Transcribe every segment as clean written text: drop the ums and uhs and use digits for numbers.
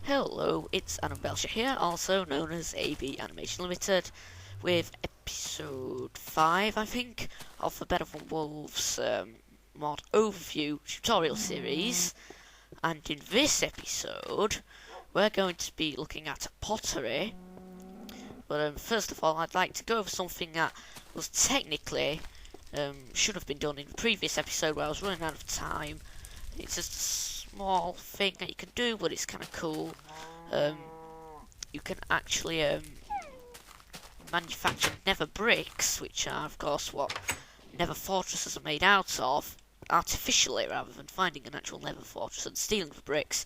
Hello, it's Adam Belcher here, also known as AB Animation Limited, with episode 5, I think, of the Better Than Wolves mod overview tutorial series. And in this episode, we're going to be looking at pottery. But first of all, I'd like to go over something that was technically should have been done in the previous episode where I was running out of time. It's just a small thing that you can do, but it's kind of cool. You can actually manufacture nether bricks, which are, of course, what nether fortresses are made out of, artificially rather than finding an actual nether fortress and stealing the bricks.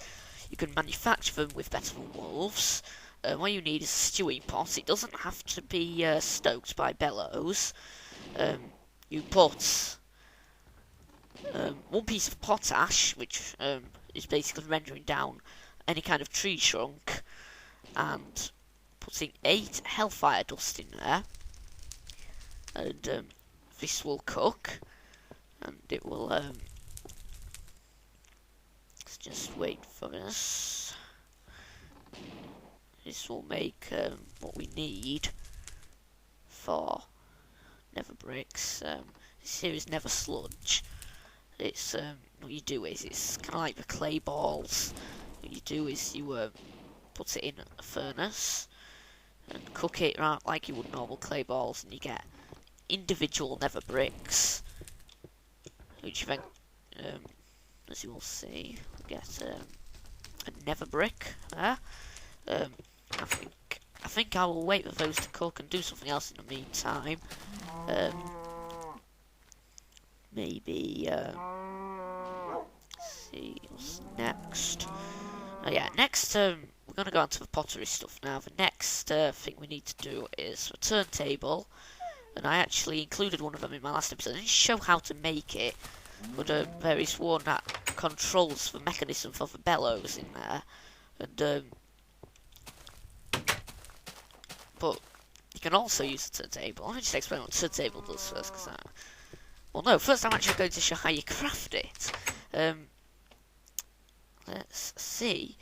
You can manufacture them with Better Than Wolves. What you need is a stewing pot. It doesn't have to be stoked by bellows. You put one piece of potash, which is basically rendering down any kind of tree trunk, and putting 8 hellfire dust in there, and this will cook, and it will let's just wait for this. This will make what we need for nether bricks. This here is nether sludge. It's what you do is it's kind of like the clay balls. What you do is you put it in a furnace and cook it right like you would normal clay balls, and you get individual nether bricks, which then, as you will see, get a nether brick there. I think I will wait for those to cook and do something else in the meantime. Maybe let's see what's next. Next we're gonna go on to the pottery stuff now. The next thing we need to do is a turntable, and I actually included one of them in my last episode. I didn't show how to make it, but there is one that controls the mechanism for the bellows in there, and but you can also use the turntable. Let me just explain what the turntable does first, because well, no, first I'm actually going to show how you craft it. Let's see.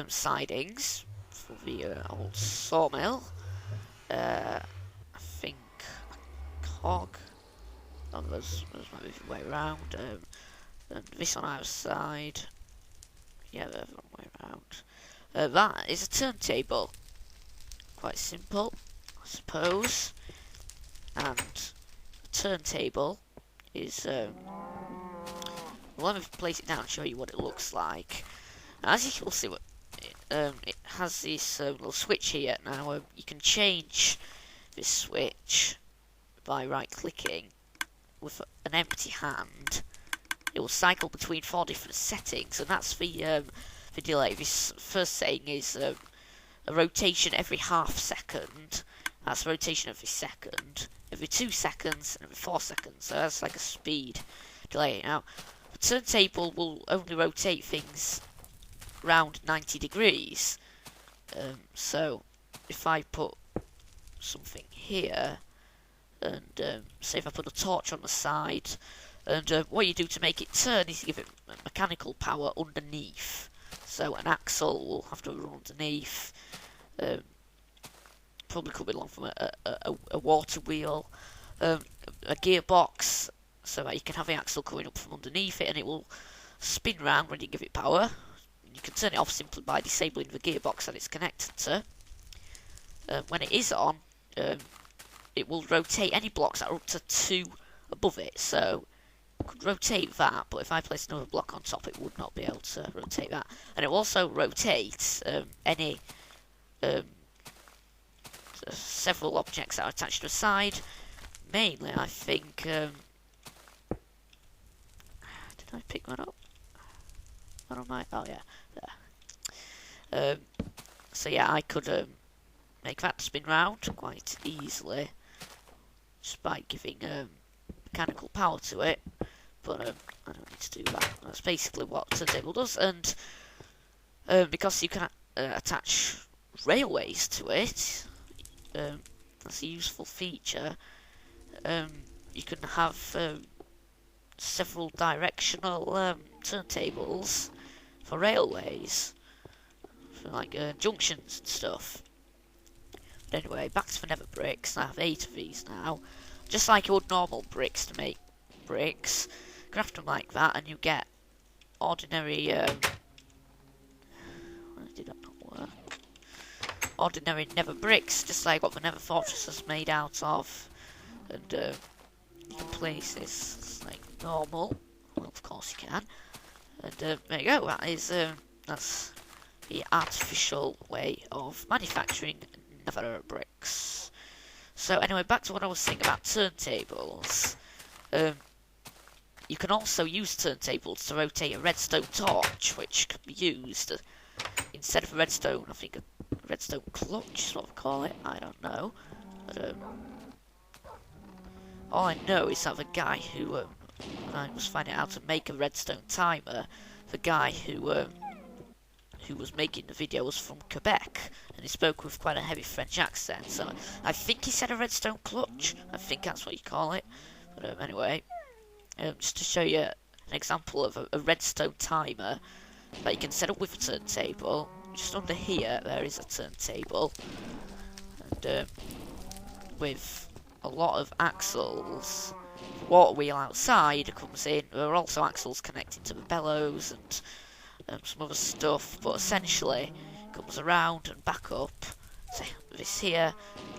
Sidings for the old sawmill. I think a cog. Oh, those might be the way around. And this on our side. Yeah, the wrong way around. That is a turntable. Quite simple, I suppose. And a turntable is well, let me place it down and show you what it looks like. Now, as you will see, it has this little switch here. Now you can change this switch by right-clicking with an empty hand. It will cycle between 4 different settings, and that's the delay. This first setting is a rotation every half second. That's a rotation every second, every 2 seconds, and every 4 seconds. So that's like a speed delay. Now, the turntable will only rotate things around 90 degrees. So if I put something here, and say if I put a torch on the side, and what you do to make it turn is you give it mechanical power underneath. So an axle will have to run underneath. Probably could be along from a water wheel, a gearbox, so that you can have the axle coming up from underneath it, and it will spin round when you give it power. You can turn it off simply by disabling the gearbox that it's connected to. When it is on, it will rotate any blocks that are up to 2 above it, so it could rotate that, but if I place another block on top, it would not be able to rotate that. And it will also rotate any several objects that are attached to a side. Mainly, I think, did I pick one up? What am I? Oh yeah, there. So yeah, I could make that spin round quite easily just by giving mechanical power to it, but I don't need to do that. That's basically what Turntable does, and because you can attach railways to it, that's a useful feature. You can have several directional turntables for railways. So like junctions and stuff. But anyway, back to the nether bricks. I have 8 of these now. Just like you would normal bricks to make bricks. Craft them like that and you get ordinary... why did that not work? Ordinary nether bricks, just like what the nether fortress is made out of. And you can place this like normal. Well, of course you can. And there you go. That's the artificial way of manufacturing nether bricks. So anyway, back to what I was saying about turntables. You can also use turntables to rotate a redstone torch, which can be used instead of a redstone. I think a redstone clutch is what we call it. I don't know. But, all I know is that the guy who when I was finding out how to make a redstone timer, the guy who was making the video was from Quebec, and he spoke with quite a heavy French accent. So I think he said a redstone clutch. I think that's what you call it. But anyway, just to show you an example of a redstone timer that you can set up with a turntable. Just under here, there is a turntable, and with a lot of axles. The water wheel outside comes in. There are also axles connecting to the bellows and some other stuff, but essentially it comes around and back up. So this here,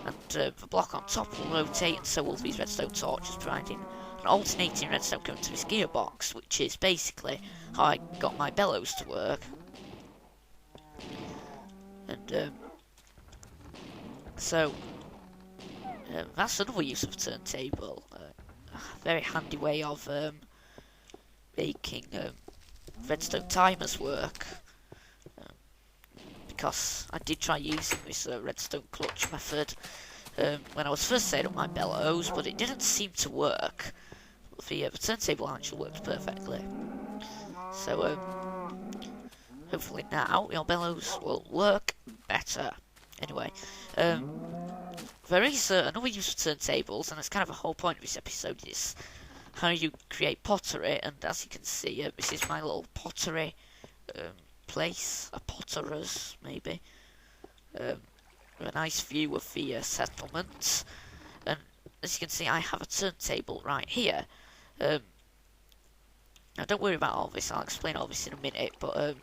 and the block on top will rotate, and so will these redstone torches, providing an alternating redstone current to this gearbox, which is basically how I got my bellows to work. And so that's another use of a turntable. A very handy way of making redstone timers work. Because I did try using this redstone clutch method when I was first setting up my bellows, but it didn't seem to work. The turntable actually worked perfectly. So hopefully now your bellows will work better. Anyway, there is another use of turntables, and it's kind of the whole point of this episode is how you create pottery. And as you can see, this is my little pottery place, a potterer's maybe. A nice view of the settlement, and as you can see, I have a turntable right here. Now don't worry about all this, I'll explain all this in a minute, but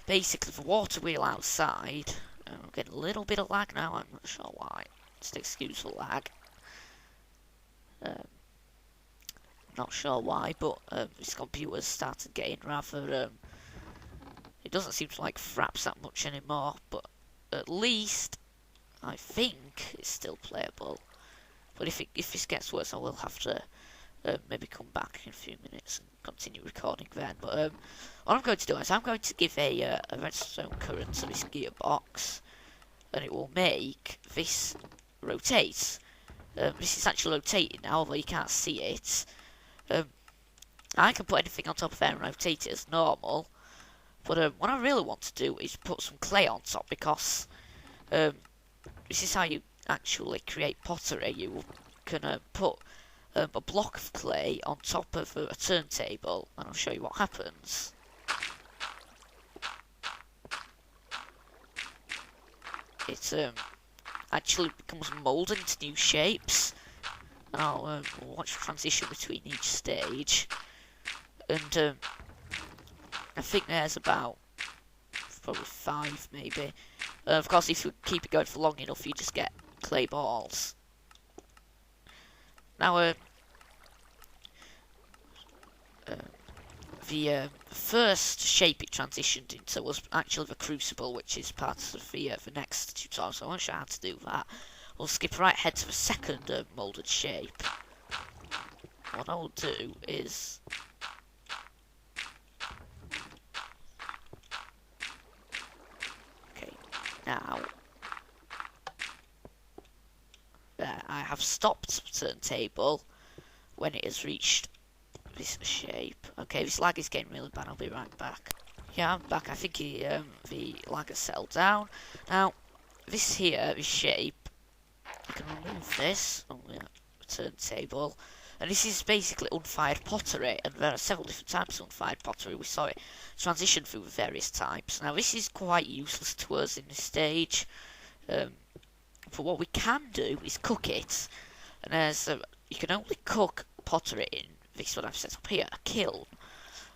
basically the water wheel outside, I'm getting a little bit of lag now, I'm not sure why, just excuse the lag. Not sure why, but this computer's started getting rather, it doesn't seem to like fraps that much anymore, but at least I think it's still playable. But if this gets worse, I will have to maybe come back in a few minutes and continue recording then. But what I'm going to do is I'm going to give a redstone current to this gearbox, and it will make this rotate. This is actually rotating now, although you can't see it. I can put anything on top of there and rotate it as normal. But what I really want to do is put some clay on top, because this is how you actually create pottery. You can put a block of clay on top of a turntable, and I'll show you what happens. It actually becomes moulded into new shapes, and I'll watch the transition between each stage. And I think there's about probably 5 maybe. Of course, if you keep it going for long enough, you just get clay balls. Now, the first shape it transitioned into was actually the crucible, which is part of the next tutorial, so I won't show you how to do that. We'll skip right ahead to the second moulded shape. What I'll do is... okay, now... there, I have stopped the turntable when it has reached this shape. Okay, this lag is getting really bad, I'll be right back. Yeah, I'm back. I think the lag has settled down. Now, this here, this shape, I can remove this on the turntable, And this is basically unfired pottery, and there are several different types of unfired pottery. We saw it transition through various types. Now this is quite useless to us in this stage, but what we can do is cook it. And as you can only cook pottery in this one I've set up here, a kiln.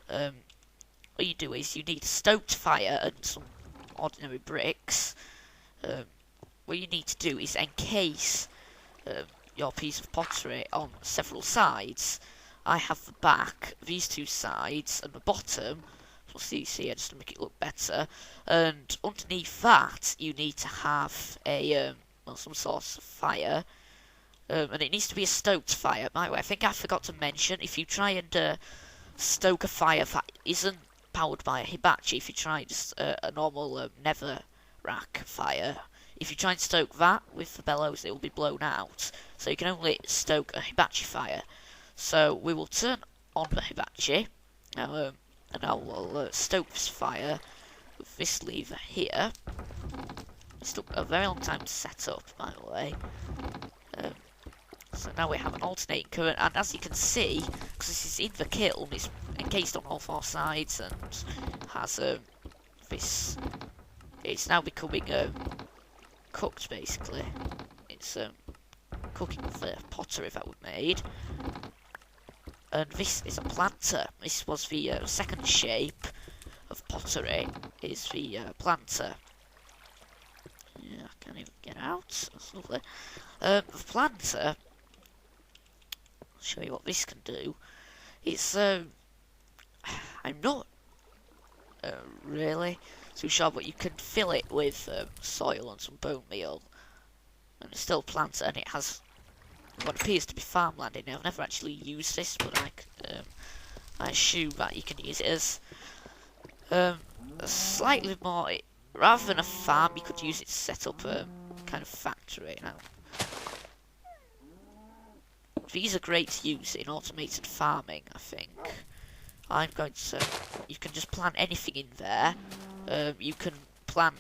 What you do is you need a stoked fire and some ordinary bricks. What you need to do is encase your piece of pottery on several sides. I have the back, these two sides, and the bottom. We'll see here just to make it look better. And underneath that, you need to have a some sort of fire. And it needs to be a stoked fire. By the way, I think I forgot to mention, if you try and stoke a fire that isn't powered by a hibachi, if you try just a normal netherrack fire, if you try and stoke that with the bellows, it will be blown out. So you can only stoke a hibachi fire. So we will turn on the hibachi, now, and I will stoke this fire with this lever here. It took a very long time to set up, by the way. So now we have an alternating current, and as you can see, because this is in the kiln, it's encased on all four sides and has this. It's now becoming cooked, basically. It's cooking the pottery that we made. And this is a planter. This was the second shape of pottery, is the planter. Yeah, I can't even get out. That's lovely. The planter, I'll show you what this can do. It's, I'm not really too sure, but you can fill it with soil and some bone meal. And it's still a planter, and it has what appears to be farmland in it. I've never actually used this, but I assume that you can use it as slightly more. Rather than a farm, you could use it to set up a kind of factory. Now, these are great to use in automated farming, I think. I'm going to. You can just plant anything in there. You can plant.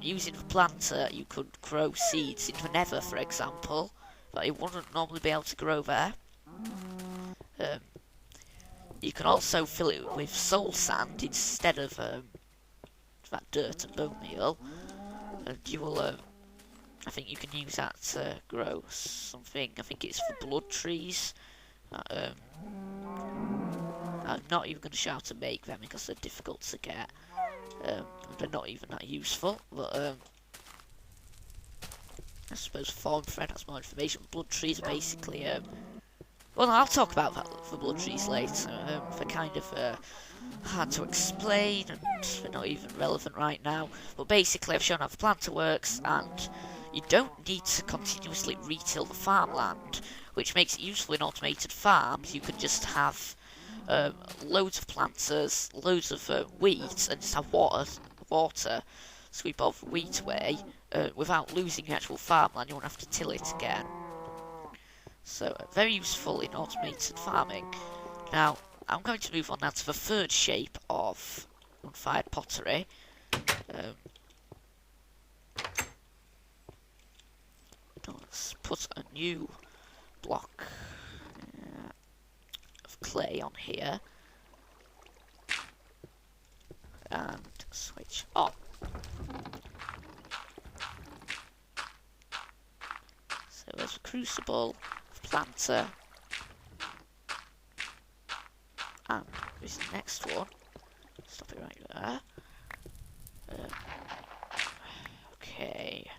Using the planter, you could grow seeds in the nether, for example, that you wouldn't normally be able to grow there. You can also fill it with soul sand instead of that dirt and bone meal, and you will. I think you can use that to grow something. I think it's for blood trees. I'm not even going to show how to make them because they're difficult to get. They're not even that useful, but I suppose Form Friend has more information. Blood trees are basically, well, I'll talk about that for blood trees later. They're kind of hard to explain, and they're not even relevant right now. But basically, I've shown how the planter works, and you don't need to continuously retill the farmland, which makes it useful in automated farms. You can just have loads of planters, loads of wheat, and just have water sweep all the wheat away without losing the actual farmland. You won't have to till it again. So very useful in automated farming. Now I'm going to move on now to the third shape of unfired pottery. Let's put a new block of clay on here and switch on. So there's a crucible, planter, and this next one. Stop it right there. Okay.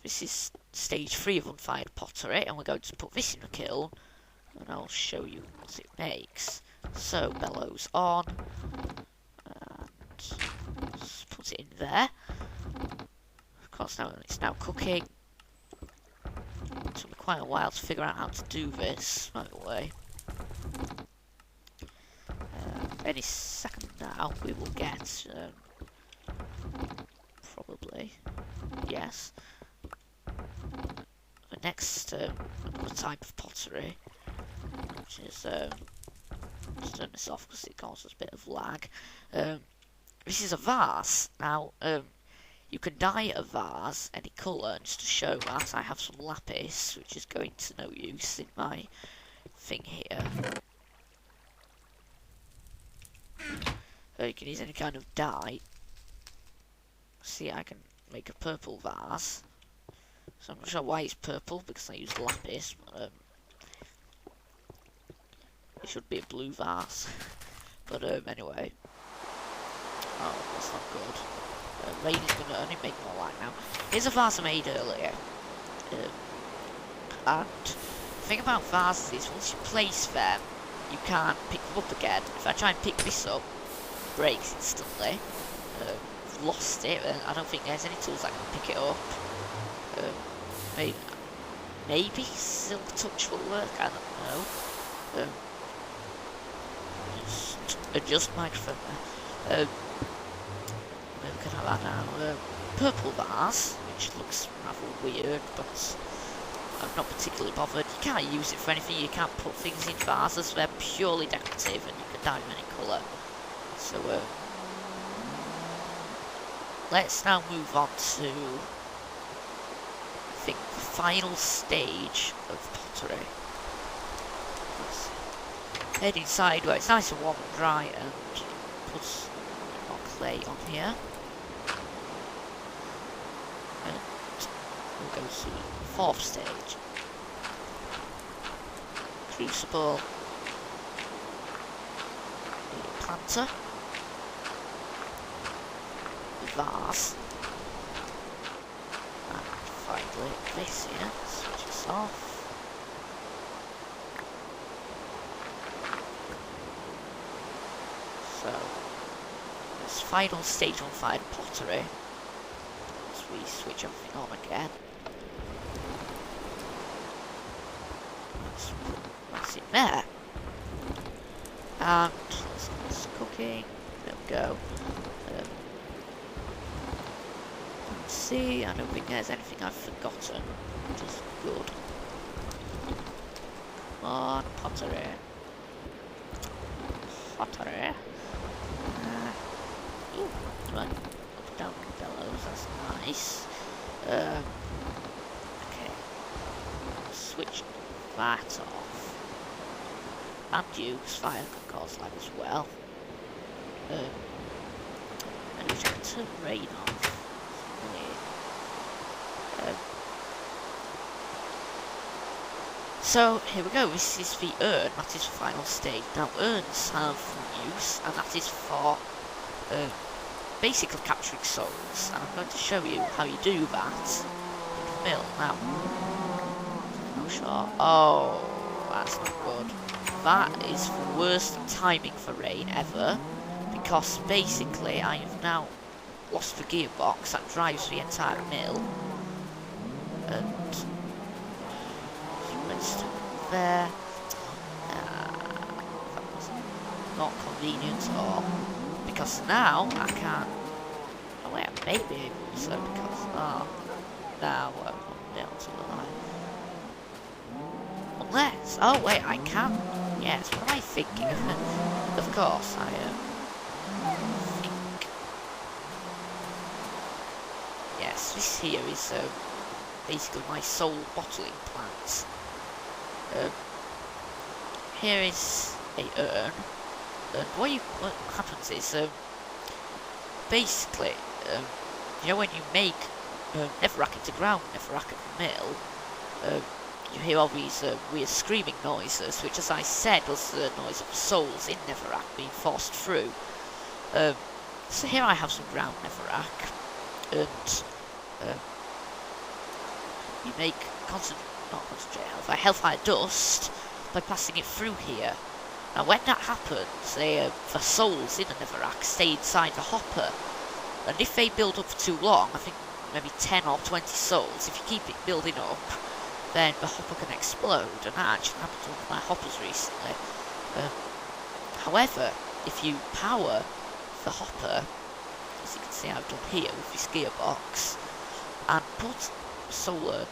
This is stage 3 of unfired pottery, and we're going to put this in the kiln, and I'll show you what it makes. So, bellows on, and just put it in there. Of course, now it's now cooking. It took me quite a while to figure out how to do this, by the way. Any second now, we will get, probably, yes, the next another type of pottery, which is, let's turn this off because it causes a bit of lag. This is a vase. Now, you can dye a vase any colour, and just to show that, I have some lapis, which is going to no use in my thing here. You can use any kind of dye. See, I can make a purple vase. So I'm not sure why it's purple, because I used lapis, but it should be a blue vase. But anyway. Oh, that's not good. Rain is going to only make more light now. Here's a vase I made earlier. And the thing about vases is, once you place them, you can't pick them up again. If I try and pick this up, it breaks instantly. I've lost it, and I don't think there's any tools that can pick it up. Maybe Silk Touch will work, I don't know. Just adjust microphone there. We can have that now. Purple vase, which looks rather weird, but I'm not particularly bothered. You can't use it for anything, you can't put things in vases, they're purely decorative and you can dye them any colour. So, let's now move on to, I think, the final stage of pottery. Head inside where it's nice and warm and dry, and put more clay on here. And we'll go to the fourth stage. Crucible. The planter. The vase. And finally this here. Switch this off. So, this final stage on fire pottery. As we switch everything on again. Let's put that's in there. And let's get this cooking. There we go. Let's see, I don't think there's anything I've forgotten, which is good. Come on, pottery. Pottery. Ooh, right. Up, down, bellows, that's nice. Okay. Switch that off. And use fire can cause lag as well. And we can turn rain off. So here we go, this is the urn, that is the final stage. Now urns have use, and that is for basically capturing souls, and I'm going to show you how you do that in the mill. Now, I'm not sure, oh, that's not good. That is the worst timing for rain ever, because basically I have now lost the gearbox that drives the entire mill, and there. That was not convenient at all, because now I can't. Oh wait, I may be able to, because now I won't be able to lie. Unless, oh wait, I can. Yes, what am I thinking? Of course, I think. Yes, this here is basically my soul bottling plant. Here is a urn, and what happens is, basically, you know when you make netherrack into ground netherrack at the mill, you hear all these weird screaming noises, which, as I said, was the noise of souls in netherrack being forced through. So here I have some ground netherrack, and you make hellfire dust by passing it through here. Now when that happens, the souls in the netherrack stay inside the hopper, and if they build up for too long, I think maybe 10 or 20 souls, if you keep it building up, then the hopper can explode, and that actually happened to one of my hoppers recently. However, if you power the hopper, as you can see I've done here with this gearbox, and put solar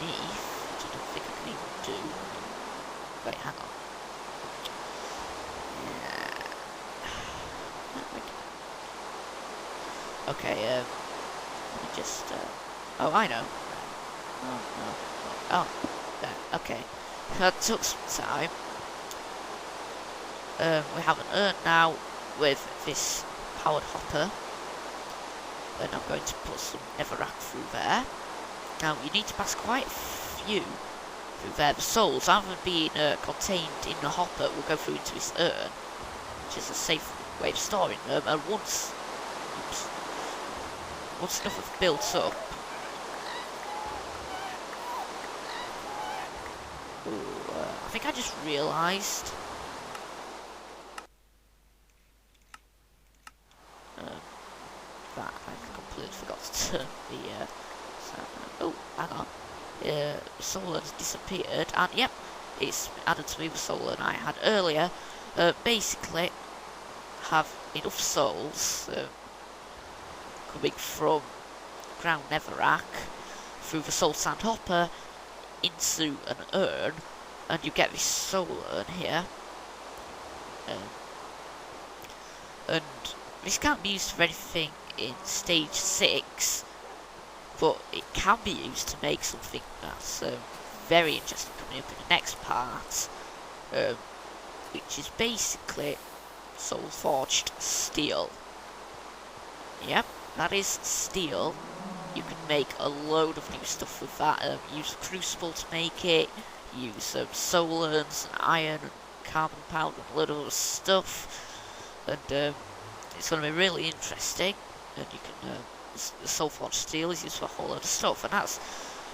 underneath, which I don't think I can even do. Wait, hang on. Yeah. Okay, Let me just, oh, I know. Oh, no. Oh, there, okay. That took some time. We have an urn now with this powered hopper. And I'm going to put some netherrack through there. Now, you need to pass quite a few through there. The souls, rather than being contained in the hopper, will go through into this urn, which is a safe way of storing them. And once stuff is built up, I think I just realised that I completely forgot to turn the oh, hang on. Solar has disappeared, and yep, it's added to me the solar I had earlier. Basically, have enough souls coming from ground netherrack through the soul sand hopper into an urn, and you get this soul urn here. And this can't be used for anything in stage 6, but it can be used to make something that's very interesting coming up in the next part, which is basically soul forged steel. Yep, that is steel. You can make a load of new stuff with that. Use a crucible to make it, use soul urns, and iron, and carbon powder, and a load of other stuff. And it's going to be really interesting. And you can, the soul forged steel is used for a whole load of stuff, and that's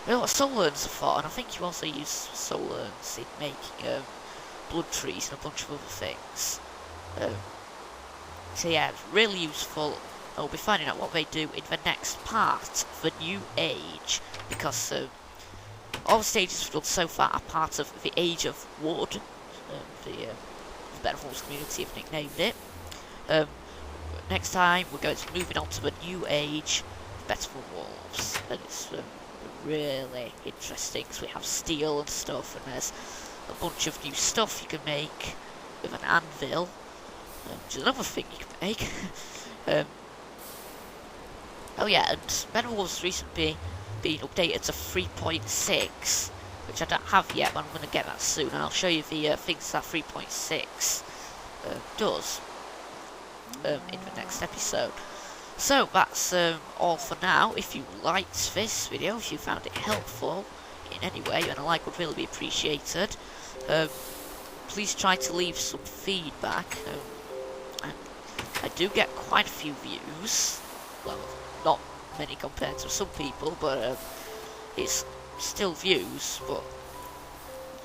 really what soul urns are for. And I think you also use soul urns in making blood trees and a bunch of other things. So yeah, it's really useful. We'll be finding out what they do in the next part, the New Age, because all the stages we've done so far are part of the Age of Wood. The Better Forms community have nicknamed it. Next time we're going to be moving on to the New Age, Better for Wolves, and it's really interesting because we have steel and stuff, and there's a bunch of new stuff you can make with an anvil, which is another thing you can make. Oh yeah, and Better Wolves recently been updated to 3.6, which I don't have yet, but I'm going to get that soon, and I'll show you the things that 3.6 does in the next episode. So that's all for now. If you liked this video, if you found it helpful in any way, and a like would really be appreciated, please try to leave some feedback. And I do get quite a few views, well, not many compared to some people, but it's still views, but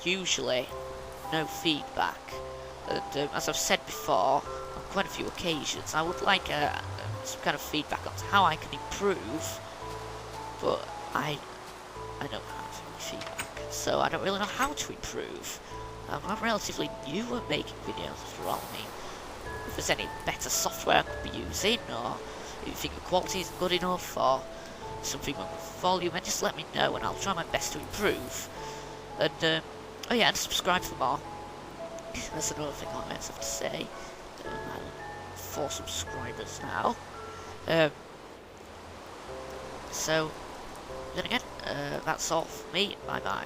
usually no feedback. And as I've said before, on quite a few occasions, I would like some kind of feedback on how I can improve, but I don't have any feedback, so I don't really know how to improve. I'm relatively new at making videos after all. I mean, if there's any better software I could be using, or if you think the quality isn't good enough, or something wrong with volume, then just let me know and I'll try my best to improve. And oh yeah, and subscribe for more. That's another thing I might have to say. 4 subscribers now. So then again, that's all for me. Bye bye.